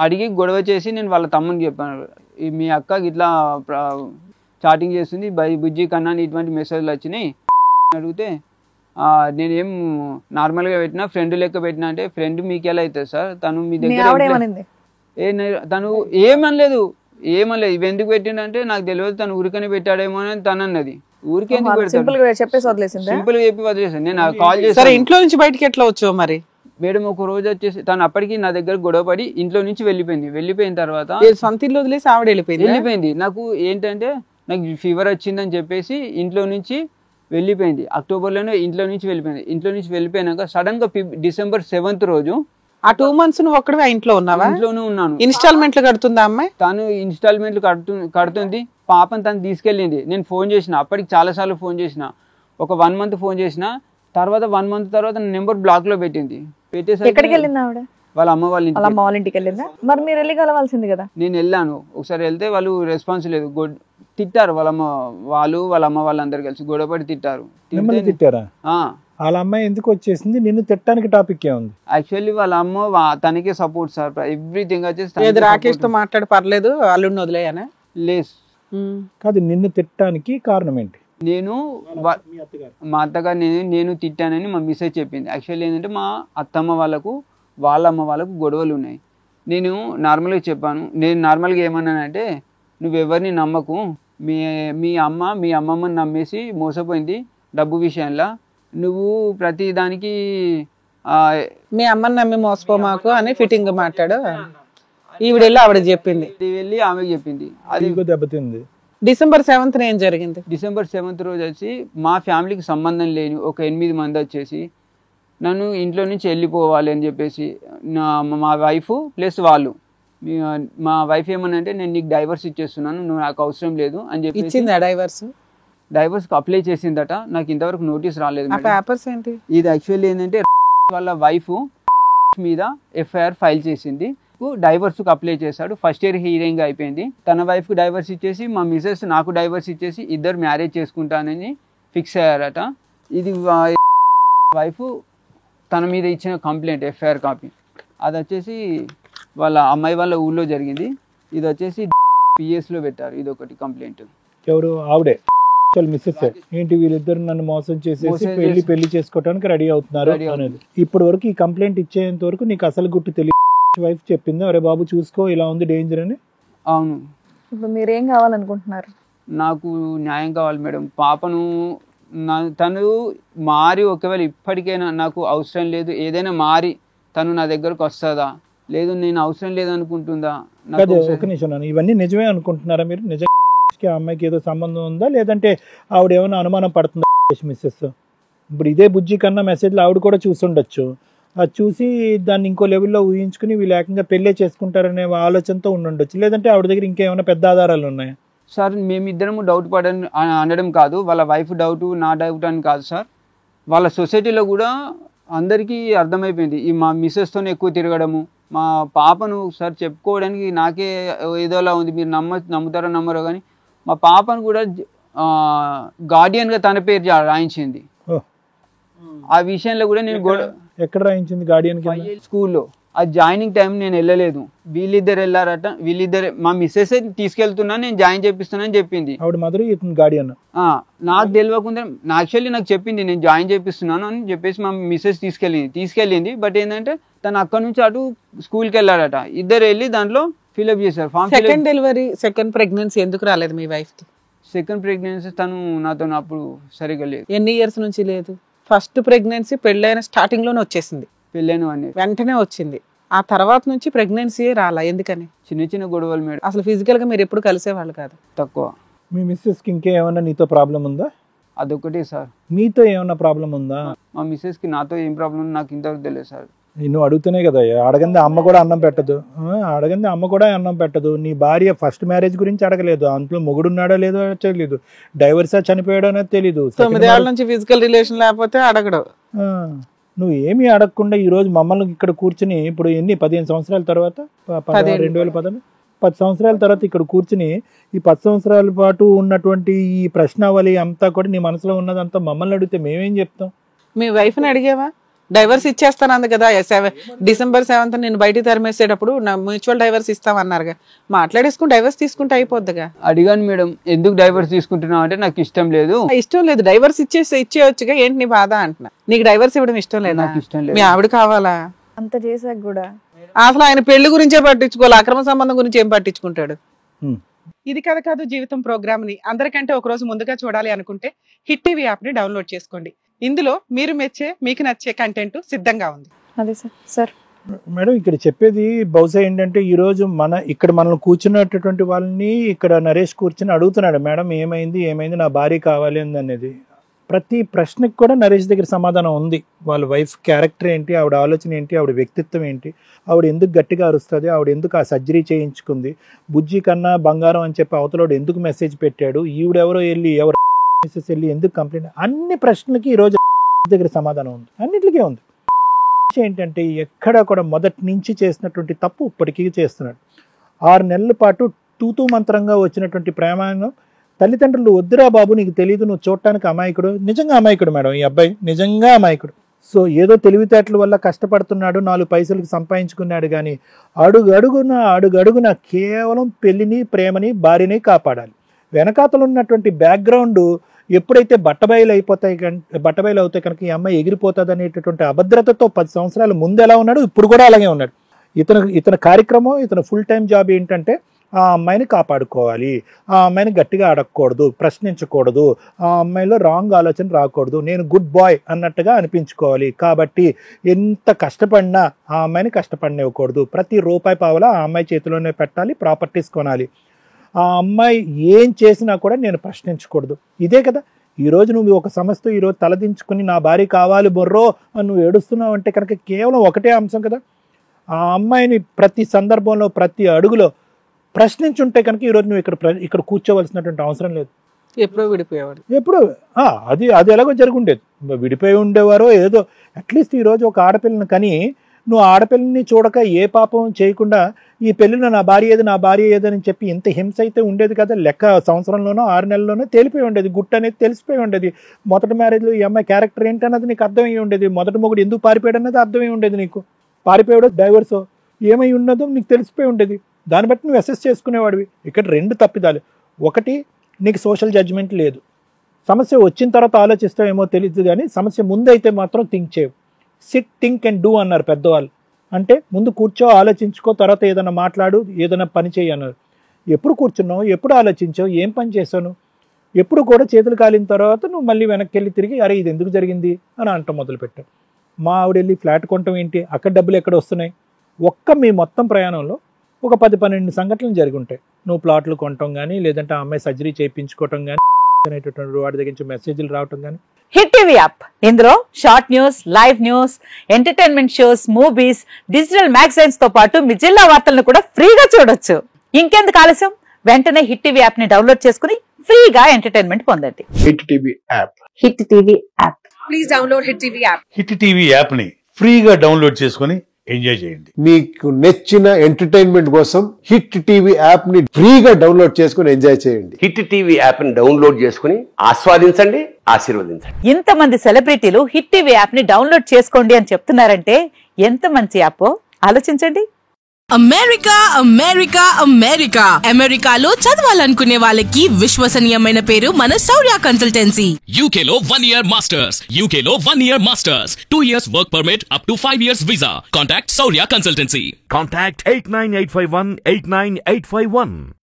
అడిగి గొడవ చేసి నేను వాళ్ళ తమ్మునికి చెప్పాను, మీ అక్క ఇట్లా చాటింగ్ చేస్తుంది బుజ్జి కన్నా ఇటువంటి మెసేజ్లు వచ్చినాయి అడిగితే నేనేం నార్మల్గా పెట్టినా ఫ్రెండ్ లెక్క పెట్టినా అంటే ఫ్రెండ్ మీకు ఎలా అవుతుంది సార్, తను మీ దగ్గర తను ఏమనలేదు ఇవి ఎందుకు పెట్టిండంటే నాకు తెలియదు, తను ఊరికనే పెట్టాడేమో అని తను అన్నది. ఊరికే సింపుల్ గా చెప్పి వదిలేసాను. నేను కాల్ చేసి ఇంట్లో నుంచి బయటకి ఎట్లా వచ్చావు మరి? మేడం ఒక రోజు వచ్చేసి తను అప్పటికి నా దగ్గర గొడవ పడి ఇంట్లో నుంచి వెళ్ళిపోయిన తర్వాత సొంత ఇల్లు వదిలేసి ఆవిడ వెళ్ళిపోయింది. నాకు ఏంటంటే నాకు ఫీవర్ వచ్చిందని చెప్పేసి ఇంట్లో నుంచి వెళ్ళిపోయింది. అక్టోబర్లోనే ఇంట్లో నుంచి వెళ్ళిపోయినాక సడన్ గా December 7th రోజు ఆ 2 months నువ్వు ఒక్కడే ఇంట్లో ఉన్నావా? ఇంట్లోనే ఉన్నాను. ఇన్స్టాల్మెంట్లు కడుతుందా అమ్మాయి? తను ఇన్స్టాల్మెంట్లు కడుతుంది. పాపని తను తీసుకెళ్ళింది. నేను ఫోన్ చేసిన, అప్పటికి చాలా సార్లు ఫోన్ చేసిన, ఒక 1 month ఫోన్ చేసిన తర్వాత 1 month తర్వాత నెంబర్ బ్లాక్ లో పెట్టింది. ఎక్కడికి వెళ్ళింది ఆవిడ? వాళ్ళ అమ్మ వాళ్ళ ఇంటికి వెళ్ళిందా? మరి మీరు వెళ్ళి కలవాల్సింది కదా. నేను వెళ్ళాను, ఒకసారి వెళ్తే వాళ్ళు రెస్పాన్స్ లేదు, తిట్టారు. వాళ్ళ అమ్మ వాళ్ళందరూ కలిసి గొడవపడి తిట్టారు. వాళ్ళ అమ్మాయి ఎందుకు వచ్చేసింది? నిన్ను తిట్టడానికి టాపిక్ ఏముంది? యాక్చువల్లీ వాళ్ళ అమ్మ తనకే సపోర్ట్ సార్, ఎవ్రీథింగ్ వచ్చేసి. రాకేష్ తో మాట్లాడి పర్లేదు, అల్లుడిని వదిలేయనా? లేదు కాదు, నిన్ను తిట్టడానికి కారణం ఏంటి? నేను మా అత్తగారు నేను తిట్టానని మా మిస్సెస్ చెప్పింది. యాక్చువల్లీ ఏంటంటే మా అత్తమ్మ వాళ్ళ అమ్మ వాళ్ళకు గొడవలు ఉన్నాయి. నేను నార్మల్గా చెప్పాను, నేను నార్మల్గా ఏమన్నానంటే నువ్వెవరిని నమ్మకు, మీ అమ్మమ్మని నమ్మేసి మోసపోయింది డబ్బు విషయంలో, నువ్వు ప్రతి దానికి మీ అమ్మని నమ్మి మోసపోమాకు అని ఫిట్టింగ్ మాట్లాడు. ఆవిడ చెప్పింది, వెళ్ళి ఆమెకు చెప్పింది. అది దెబ్బతింది. December 7th ఏం జరిగింది? December 7th రోజు వచ్చి మా ఫ్యామిలీకి సంబంధం లేని ఒక 8 మంది వచ్చేసి నన్ను ఇంట్లో నుంచి వెళ్ళిపోవాలి అని చెప్పేసి మా వైఫ్ ప్లస్ వాళ్ళు, మా వైఫ్ ఏమనంటే నేను నీకు డైవర్స్ ఇచ్చేస్తున్నాను, నువ్వు నాకు అవసరం లేదు అని చెప్పి ఇచ్చింది. డైవర్స్ అప్లై చేసిందట. నాకు ఇంతవరకు నోటీస్ రాలేదు. పేపర్స్ ఏంటి? ఇది యాక్చువల్లీ ఏంటంటే వాళ్ళ వైఫ్ మీద FIR ఫైల్ చేసింది, డైవర్స్ కు అప్లై చేశాడు. ఫస్ట్ ఇయర్ హీరింగ్ అయిపోయింది. తన వైఫ్ కు డైవర్స్ ఇచ్చేసి మా మిసెస్ నాకు డైవర్స్ ఇచ్చేసి ఇద్దరు మ్యారేజ్ చేసుకుంటానని ఫిక్స్ అయ్యారట. ఇది వైఫ్ తన మీద ఇచ్చిన కంప్లైంట్ FIR కాపీ. అది వచ్చేసి వాళ్ళ అమ్మాయి వాళ్ళ ఊళ్ళో జరిగింది. ఇది వచ్చేసి PS లో పెట్టారు. ఇది ఒకటి కంప్లైంట్. ఎవరు? ఆవిడే మిస్సెస్. ఏంటి వీళ్ళిద్దరు నన్ను మోసం చేసేసి పెళ్లి చేసుకోవడానికి రెడీ అవుతున్నారు అనేది. ఇప్పటి వరకు ఈ కంప్లైంట్ ఇచ్చేంత వరకు నీకు అసలు గుట్టు తెలియదు. వైఫ్ చెప్పింది, అరే బాబు చూసుకో ఇలా ఉంది డేంజర్ అని. అవును. ఇప్పుడు మీరేం కావాలనుకుంటున్నారు? నాకు న్యాయం కావాలి మేడం. పాపను తను మారి ఒకవేళ ఇప్పటికైనా నాకు అవసరం లేదు, ఏదైనా మారి తను నా దగ్గరకు వస్తుందా, లేదు నేను అవసరం లేదు అనుకుంటుందా? ఒక నిమిషం, ఇవన్నీ నిజమే అనుకుంటున్నారా మీరు? నిజంగా ఆ అమ్మాయికి ఏదో సంబంధం ఉందా, లేదంటే ఆవిడ ఏమైనా అనుమానం పడుతుందా మిస్సెస్? ఇప్పుడు ఇదే బుజ్జి కన్నా మెసేజ్లు ఆవిడ కూడా చూసుండొచ్చు. అది చూసి దాన్ని ఇంకో లెవెల్లో ఊహించుకుని వీళ్ళు ఏకంగా పెళ్ళే చేసుకుంటారనే ఆలోచనతో ఉండుండొచ్చు. లేదంటే ఆవిడ దగ్గర ఇంకేమైనా పెద్ద ఆధారాలు ఉన్నాయా? సార్ మేమిద్దరము డౌట్ అనడం కాదు, వాళ్ళ వైఫ్ డౌట్ నా డౌట్ అని కాదు సార్. వాళ్ళ సొసైటీలో కూడా అందరికీ అర్థమైపోయింది ఈ మా మిస్సెస్తోనే ఎక్కువ తిరగడము. మా పాపను సార్ చెప్పుకోవడానికి నాకే ఏదోలా ఉంది, మీరు నమ్ముతారో నమ్మరో కానీ మా పాపను కూడా గార్డియన్గా తన పేరు రాయించింది. ఆ విషయంలో కూడా నేను ఎక్కడ రాయించింది గార్డియన్? స్కూల్లో. ఆ జాయినింగ్ టైం నేను వెళ్ళలేదు, వీళ్ళిద్దరు వెళ్ళారట. మా మిస్సెస్ తీసుకెళ్తున్నా, నేను జాయిన్ చేపిస్తున్నానని చెప్పింది. ఆవిడ మదర్ గార్డియన్. నాకు తెలియకుండా యాక్చువల్లీ నాకు చెప్పింది నేను జాయిన్ చేపిస్తున్నాను అని చెప్పేసి మా మిస్సెస్ తీసుకెళ్ళింది. బట్ ఏంటంటే తను అక్కడ నుంచి అటు స్కూల్కి వెళ్ళాడట. ఇద్దరు వెళ్ళి దాంట్లో ఫిల్అప్ చేశారు form. Second delivery, second pregnancy ఎందుకు రాలేదు మీ వైఫ్ కి? సెకండ్ ప్రెగ్నెన్సీ తను నాతో అప్పుడు సరిగా లేదు. ఎన్ని ఇయర్స్ నుంచి లేదు? ఫస్ట్ ప్రెగ్నెన్సీ పెళ్ళైన స్టార్టింగ్ లోనే వచ్చేసింది, పెళ్ళైన వెంటనే వచ్చింది. ఆ తర్వాత నుంచి ప్రెగ్నెన్సీ రాలా, ఎందుకని? చిన్న చిన్న గొడవలు మేడం. అసలు ఫిజికల్ గా మీరు ఎప్పుడు కలిసేవాళ్ళు కాదు? తక్కువ. మీ మిస్సెస్ కి ఇంకేమన్నా నీతో ప్రాబ్లం ఉందా? అదొకటే సార్. మీతో ఏమన్నా ప్రాబ్లం ఉందా? మా మిస్సెస్ కి నాతో ఏం ప్రాబ్లం నాకు ఇంతవరకు తెలియదు సార్. నువ్వు అడుగుతున్నాయి కదా, అడగంది అమ్మ కూడా అన్నం పెట్టదు. నీ భార్య ఫస్ట్ మ్యారేజ్ గురించి అడగలేదు, అందులో మొగుడున్నాడో లేదో తెలియదు, డైవర్సా చనిపోయాడో అనేది తెలీదు. 9 ఏళ్ల నుంచి ఫిజికల్ రిలేషన్ లేకపోతే అడగడు. నువ్వు ఏమీ అడగకుండా ఈ రోజు మమ్మల్ని ఇక్కడ కూర్చుని, ఇప్పుడు ఎన్ని 15 సంవత్సరాల తర్వాత 10 సంవత్సరాల తర్వాత ఇక్కడ కూర్చుని ఈ 10 సంవత్సరాల పాటు ఉన్నటువంటి ఈ ప్రశ్నావళి అంతా కూడా నీ మనసులో ఉన్నదంతా మమ్మల్ని అడిగితే మేమేం చెప్తాం? మీ వైఫ్ని అడిగావా? డైవర్స్ ఇచ్చేస్తానంది కదా December 7th నేను బయటికి తరిమేసేటప్పుడు నా మ్యూచువల్ డైవర్స్ ఇస్తామన్నారుగా, మాట్లాడేసుకుని డైవర్స్ తీసుకుంటే అయిపోద్దిగా. అడిగాను మేడం, ఎందుకు డైవర్స్ తీసుకుంటున్నావు అంటే నాకు ఇష్టం లేదు. ఇష్టం లేదు, డైవర్స్ ఇచ్చేయొచ్చుగా, ఏంటి నీ బాధ అంటున్నా. నీకు డైవర్స్ ఇవ్వడం ఇష్టం లేదా? నాకు ఇష్టం లేదు. మీ ఆవిడ కావాలా? అంత చేసాక కూడా అసలు ఆయన పెళ్లి గురించే పట్టించుకోవాలి, అక్రమ సంబంధం గురించి ఏం పట్టించుకుంటాడు? ఇది కథ కాదు జీవితం ప్రోగ్రామ్ ని అందరికంటే ఒక రోజు ముందుగా చూడాలి అనుకుంటే హిట్ టీవీ యాప్ ని డౌన్లోడ్ చేసుకోండి. ఇందులో మీరు మెచ్చే మీకు నచ్చే కంటెంట్ సిద్ధంగా ఉంది. అదే సార్ మేడం ఇక్కడ చెప్పేది బహుశా ఏంటంటే ఈ రోజు ఇక్కడ మనల్ని కూర్చున్నటువంటి వాళ్ళని ఇక్కడ నరేష్ కూర్చుని అడుగుతున్నాడు, మేడం ఏమైంది నా భార్య కావాలి అనేది. ప్రతి ప్రశ్నకి కూడా నరేష్ దగ్గర సమాధానం ఉంది. వాళ్ళ వైఫ్ క్యారెక్టర్ ఏంటి, ఆవిడ ఆలోచన ఏంటి, ఆవిడ వ్యక్తిత్వం ఏంటి, ఆవిడ ఎందుకు గట్టిగా అరుస్తుంది, ఆవిడ ఎందుకు ఆ సర్జరీ చేయించుకుంది, బుజ్జి కన్నా బంగారం అని చెప్పి అవతలోడు ఎందుకు మెసేజ్ పెట్టాడు, ఈవిడెవరో ఎవరు వెళ్ళి ఎందుకు కంప్లైంట్, అన్ని ప్రశ్నలకి ఈరోజు దగ్గర సమాధానం ఉంది. అన్నిటికీ ఉంది. ఏంటంటే ఎక్కడ కూడా మొదటి నుంచి చేసినటువంటి తప్పు ఇప్పటికీ చేస్తున్నాడు. 6 నెలల పాటు తూతూ మంత్రంగా వచ్చినటువంటి ప్రేమాను తల్లిదండ్రులు వద్దురా బాబు నీకు తెలియదు, నువ్వు చూడటానికి అమాయకుడు. నిజంగా అమాయకుడు మేడం, ఈ అబ్బాయి నిజంగా అమాయకుడు. సో ఏదో తెలివితేటల వల్ల కష్టపడుతున్నాడు, 4 పైసలకు సంపాదించుకున్నాడు, కానీ అడుగడుగున కేవలం పెళ్లిని, ప్రేమని, భార్యని కాపాడాలి. వెనకాతలు ఉన్నటువంటి బ్యాక్గ్రౌండ్ ఎప్పుడైతే బట్టబయలు అవుతాయి కనుక ఈ అమ్మాయి ఎగిరిపోతుంది అనేటటువంటి అభద్రతతో 10 సంవత్సరాల ముందు ఎలా ఉన్నాడు ఇప్పుడు కూడా అలాగే ఉన్నాడు. ఇతని కార్యక్రమం, ఇతను ఫుల్ టైం జాబ్ ఏంటంటే ఆ అమ్మాయిని కాపాడుకోవాలి, ఆ అమ్మాయిని గట్టిగా అడగకూడదు, ప్రశ్నించకూడదు, ఆ అమ్మాయిలో రాంగ్ ఆలోచన రాకూడదు, నేను గుడ్ బాయ్ అన్నట్టుగా అనిపించుకోవాలి. కాబట్టి ఎంత కష్టపడినా ఆ అమ్మాయిని కష్టపడనివ్వకూడదు, ప్రతి రూపాయి పావలా ఆ అమ్మాయి చేతిలోనే పెట్టాలి, ప్రాపర్టీస్ కొనాలి, ఆ అమ్మాయి ఏం చేసినా కూడా నేను ప్రశ్నించకూడదు. ఇదే కదా ఈరోజు నువ్వు ఒక సమస్యతో ఈరోజు తలదించుకుని నా భార్య కావాలి బొర్రో అని నువ్వు ఏడుస్తున్నావు అంటే కనుక కేవలం ఒకటే అంశం కదా, ఆ అమ్మాయిని ప్రతి సందర్భంలో ప్రతి అడుగులో ప్రశ్నించుంటే కనుక ఈరోజు నువ్వు ఇక్కడ కూర్చోవలసినటువంటి అవసరం లేదు. ఎప్పుడో విడిపోయేవాడు. అది ఎలాగో జరుగుండేది, విడిపోయి ఉండేవారో ఏదో. అట్లీస్ట్ ఈరోజు ఒక ఆడపిల్లని కానీ నువ్వు ఆడపిల్లని చూడక ఏ పాపం చేయకుండా ఈ పెళ్లిలో నా భార్య ఏదని చెప్పి ఇంత హింస అయితే ఉండేది కదా. లెక్క సంవత్సరంలోనో 6 నెలల్లోనో తేలిపోయి ఉండేది, గుట్టు అనేది తెలిసిపోయి ఉండేది. మొదటి మ్యారేజ్లో ఈ అమ్మాయి క్యారెక్టర్ ఏంటన్నది నీకు అర్థమై ఉండేది, మొదటి మొగుడు ఎందుకు పారిపోయాడు అన్నది అర్థమై ఉండేది, నీకు పారిపోయాడో డైవర్స్ ఏమై ఉన్నదో నీకు తెలిసిపోయి ఉండేది. దాన్ని బట్టి నువ్వు అసెస్ చేసుకునేవాడివి. ఇక్కడ 2 తప్పిదాలు. ఒకటి, నీకు సోషల్ జడ్జిమెంట్ లేదు. సమస్య వచ్చిన తర్వాత ఆలోచిస్తావేమో తెలియదు, కానీ సమస్య ముందైతే మాత్రం థింక్ చేయవు. సిట్ థింక్ అండ్ డూ అన్నారు పెద్దవాళ్ళు. అంటే ముందు కూర్చో, ఆలోచించుకో, తర్వాత ఏదైనా మాట్లాడు, ఏదైనా పని చేయి అన్నారు. ఎప్పుడు కూర్చున్నావు, ఎప్పుడు ఆలోచించావు, ఏం పని చేశాను, ఎప్పుడు కూడా చేతులు కాలిన తర్వాత నువ్వు మళ్ళీ వెనక్కి వెళ్ళి తిరిగి అరే ఇది ఎందుకు జరిగింది అని అంట మొదలుపెట్టావు. మా ఆవిడ వెళ్ళి ఫ్లాట్ కొనటం ఏంటి, అక్కడ డబ్బులు ఎక్కడ వస్తున్నాయి. మీ మొత్తం ప్రయాణంలో ఒక 10-12 సంఘటనలు జరిగి ఉంటాయి. నువ్వు ప్లాట్లు కొనటం కానీ, లేదంటే ఆ అమ్మాయి సర్జరీ చేయించుకోవటం కానీ, అనేటటువంటి వాడి దగ్గర నుంచి మెసేజ్లు రావటం కానీ. హిట్ టీవీ యాప్, ఇందులో short news, live news, entertainment shows, movies, digital magazines తో పాటు మీ జిల్లా వార్తలను కూడా ఫ్రీగా చూడొచ్చు. ఇంకెందుకు ఆలస్యం, వెంటనే హిట్ టీవీ యాప్ ని డౌన్లోడ్ చేసుకుని ఫ్రీగా ఎంటర్టైన్మెంట్ పొందండి. Hit TV app. Hit TV app. Please download hit TV app. Hit TV app ని ఫ్రీగా డౌన్లోడ్ చేసుకుని ఎంజాయ్ చేయండి. మీకు నచ్చిన ఎంటర్టైన్మెంట్ కోసం హిట్ టీవీ యాప్ ని ఫ్రీగా డౌన్లోడ్ చేసుకుని ఎంజాయ్ చేయండి. హిట్ టీవీ యాప్ ని డౌన్లోడ్ చేసుకుని ఆస్వాదించండి, ఆశీర్వదించండి. ఇంతమంది సెలబ్రిటీలు హిట్ టీవీ యాప్ ని డౌన్లోడ్ చేసుకోండి అని చెప్తున్నారంటే ఎంత మంచి యాప్ ఆలోచించండి. అమెరికాలో చదవాలనుకునే వాళ్ళకి విశ్వసనీయమైన పేరు మన శౌర్య కన్సల్టెన్సీ. UK లో 1 year masters, UK లో 1 year masters, 2 years work permit up to 5 years visa. Contact Shaurya Consultancy. Contact 89851 89851.